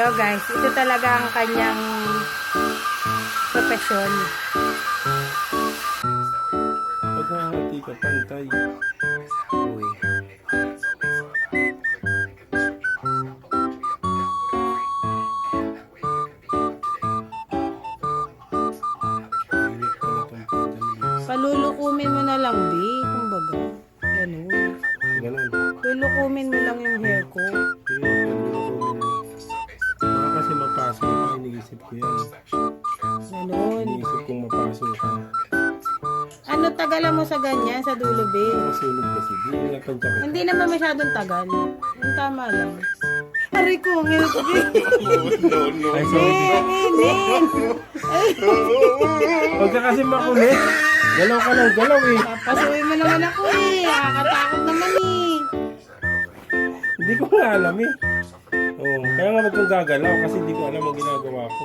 So guys, ito talaga ang kanyang profesyon. Pag nakahati ka, pantay. Oh. Init pala itong pagdali. Palulukumin mo na lang, B. Kumbaga. Ganun. Ganun. Lulukumin mo lang yung hair ko. Baka kasi mapasok ka, iniisip ko yan. Ganun. Iniisip kong mapasok ka. Ano tagalan mo sa ganyan, sa dulo, B? Masunog kasi, di natansya ko. Hindi naman masyadong tagal. Yung tama lang. Aray ko, ngayon ko, B. Ay, sorry. Nginin. Huwag ka kasi makulit. Galaw ka lang, galaw eh. Papasuin mo naman ako eh. Nakakatakot naman eh. Hindi ko nga alam eh. Oh, kaya nga ba't kong gagalaw kasi hindi ko alam ang ginagawa ko.